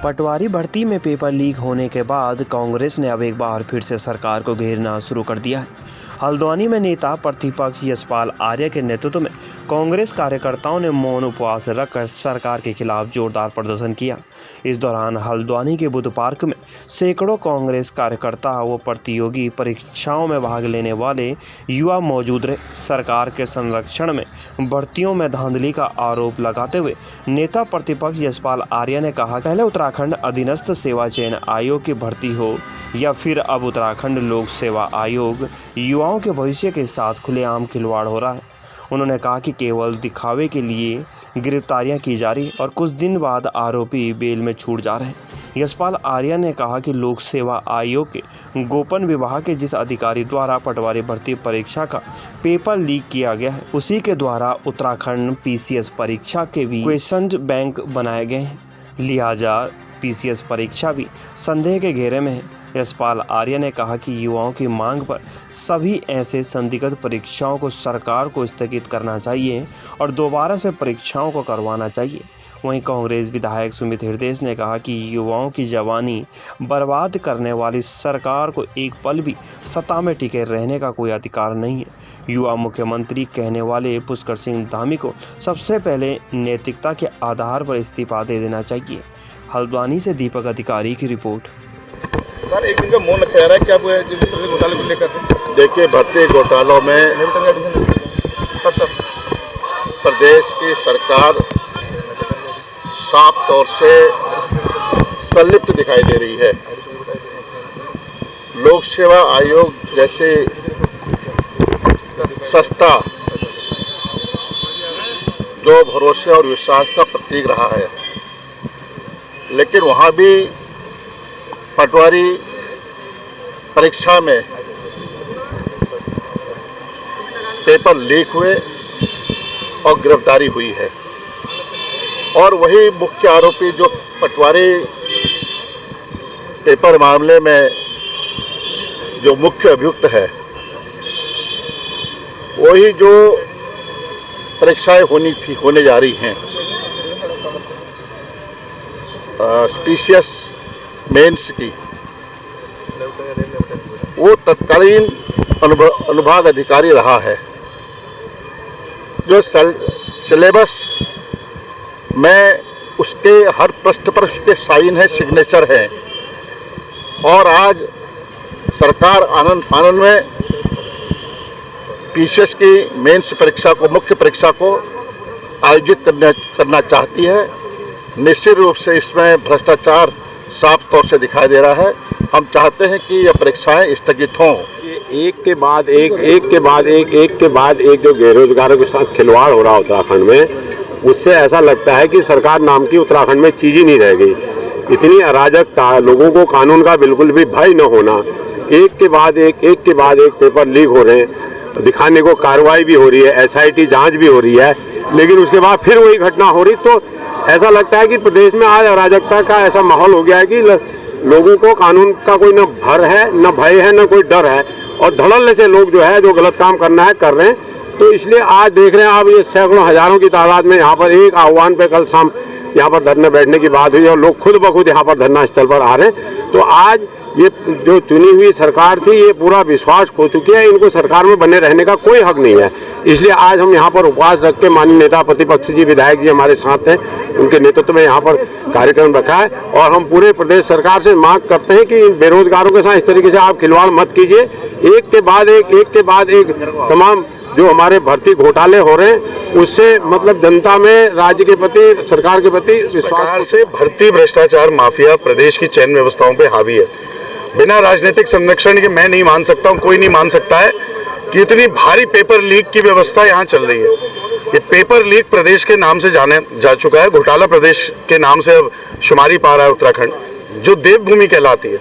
पटवारी भर्ती में paper leak होने के बाद कांग्रेस ने अब एक बार फिर से सरकार को घेरना शुरू कर दिया है। हल्द्वानी में नेता प्रतिपक्ष यशपाल आर्य के नेतृत्व में कांग्रेस कार्यकर्ताओं ने मौन उपवास रखकर सरकार के खिलाफ जोरदार प्रदर्शन किया। इस दौरान हल्द्वानी के बुद्ध पार्क में सैकड़ों कांग्रेस कार्यकर्ता व प्रतियोगी परीक्षाओं में भाग लेने वाले युवा मौजूद रहे। सरकार के संरक्षण में भर्तियों में धांधली का आरोप लगाते हुए नेता प्रतिपक्ष यशपाल आर्य ने कहा, पहले उत्तराखंड अधीनस्थ सेवा चयन आयोग की भर्ती हो या फिर अब उत्तराखंड लोक सेवा आयोग, युवाओं के भविष्य के साथ खुलेआम खिलवाड़ हो रहा है। उन्होंने कहा कि केवल दिखावे के लिए गिरफ्तारियां की जा रही और कुछ दिन बाद आरोपी बेल में छूट जा रहे हैं। यशपाल आर्य ने कहा कि लोक सेवा आयोग के गोपन विभाग के जिस अधिकारी द्वारा पटवारी भर्ती परीक्षा का पेपर लीक किया गया है, उसी के द्वारा उत्तराखंड पीसीएस परीक्षा के भी क्वेश्चन बैंक बनाए गए हैं। लिहाजा पीसीएस परीक्षा भी संदेह के घेरे में है। यशपाल आर्य ने कहा कि युवाओं की मांग पर सभी ऐसे संदिग्ध परीक्षाओं को सरकार को स्थगित करना चाहिए और दोबारा से परीक्षाओं को करवाना चाहिए। वहीं कांग्रेस विधायक सुमित हृदय ने कहा कि युवाओं की जवानी बर्बाद करने वाली सरकार को एक पल भी सत्ता में टिके रहने का कोई अधिकार नहीं है। युवा मुख्यमंत्री कहने वाले पुष्कर सिंह धामी को सबसे पहले नैतिकता के आधार पर इस्तीफा दे देना चाहिए। हल्द्वानी से दीपक अधिकारी की रिपोर्ट। सर, एक दिन का मौन रखा जा रहा है, क्या घोटाले को लेकर? देखिए, भर्ती घोटालों में प्रदेश की सरकार साफ तौर से संलिप्त दिखाई दे रही है। लोक सेवा आयोग जैसे संस्था जो भरोसे और विश्वास का प्रतीक रहा है, लेकिन वहाँ भी पटवारी परीक्षा में पेपर लीक हुए और गिरफ्तारी हुई है। और वही मुख्य आरोपी जो पटवारी पेपर मामले में जो मुख्य अभियुक्त है, वही जो परीक्षाएं होने जा रही हैं, पीसीएस मेंस की, वो तत्कालीन अनुभाग अधिकारी रहा है, जो सिलेबस में उसके हर पृष्ठ पर उसके साइन है, सिग्नेचर है। और आज सरकार आनंद फानन में पीसीएस की मेंस परीक्षा को, मुख्य परीक्षा को आयोजित करना चाहती है। निश्चित रूप से इसमें भ्रष्टाचार साफ तौर से दिखाई दे रहा है। हम चाहते हैं कि यह परीक्षाएं स्थगित हों। एक के बाद एक जो बेरोजगारों के साथ खिलवाड़ हो रहा है उत्तराखंड में, उससे ऐसा लगता है कि सरकार नाम की उत्तराखंड में चीज ही नहीं रह गई। इतनी अराजकता, लोगों को कानून का बिल्कुल भी भय न होना, एक के बाद एक पेपर लीक हो रहे हैं, दिखाने को कार्रवाई भी हो रही है, SIT जांच भी हो रही है, लेकिन उसके बाद फिर वही घटना हो रही। तो ऐसा लगता है कि प्रदेश में आज अराजकता का ऐसा माहौल हो गया है कि लोगों को कानून का कोई न भर है, न भय है, न कोई डर है, और धड़ल्ले से लोग जो है जो गलत काम करना है कर रहे हैं। तो इसलिए आज देख रहे हैं आप, ये सैकड़ों हजारों की तादाद में यहाँ पर एक आह्वान पे कल शाम यहाँ पर धरने बैठने की बात हुई और लोग खुद ब खुद यहाँ पर धरना स्थल पर आ रहे हैं। तो आज ये जो चुनी हुई सरकार थी, ये पूरा विश्वास खो चुकी है। इनको सरकार में बने रहने का कोई हक नहीं है। इसलिए आज हम यहाँ पर उपवास रख के माननीय नेता प्रतिपक्ष जी, विधायक जी हमारे साथ हैं, उनके नेतृत्व में यहाँ पर कार्यक्रम रखा है। और हम पूरे प्रदेश सरकार से मांग करते हैं कि इन बेरोजगारों के साथ इस तरीके से आप खिलवाड़ मत कीजिए। एक के बाद एक तमाम जो हमारे भर्ती घोटाले हो रहे हैं, उससे मतलब जनता में राज्य के प्रति, सरकार के प्रति विश्वास से भर्ती भ्रष्टाचार माफिया प्रदेश की चयन व्यवस्थाओं पे हावी है। बिना राजनीतिक संरक्षण के मैं नहीं मान सकता हूँ, कोई नहीं मान सकता है कि इतनी भारी पेपर लीक की व्यवस्था यहाँ चल रही है। ये पेपर लीक प्रदेश के नाम से जाने जा चुका है, घोटाला प्रदेश के नाम से अब शुमारी पा रहा है उत्तराखंड, जो देवभूमि कहलाती है।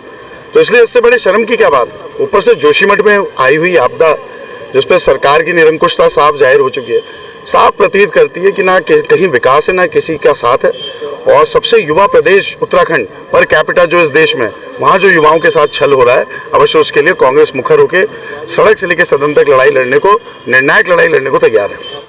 तो इसलिए इससे बड़े शर्म की क्या बात। ऊपर से जोशीमठ में आई हुई आपदा, जिस पर सरकार की निरंकुशता साफ जाहिर हो चुकी है, साफ प्रतीत करती है कि ना कहीं विकास है, ना किसी का साथ है। और सबसे युवा प्रदेश उत्तराखंड पर कैपिटा जो इस देश में, वहाँ जो युवाओं के साथ छल हो रहा है, अवश्य उसके लिए कांग्रेस मुखर होकर सड़क से लेकर सदन तक लड़ाई लड़ने को, निर्णायक लड़ाई लड़ने को तैयार है।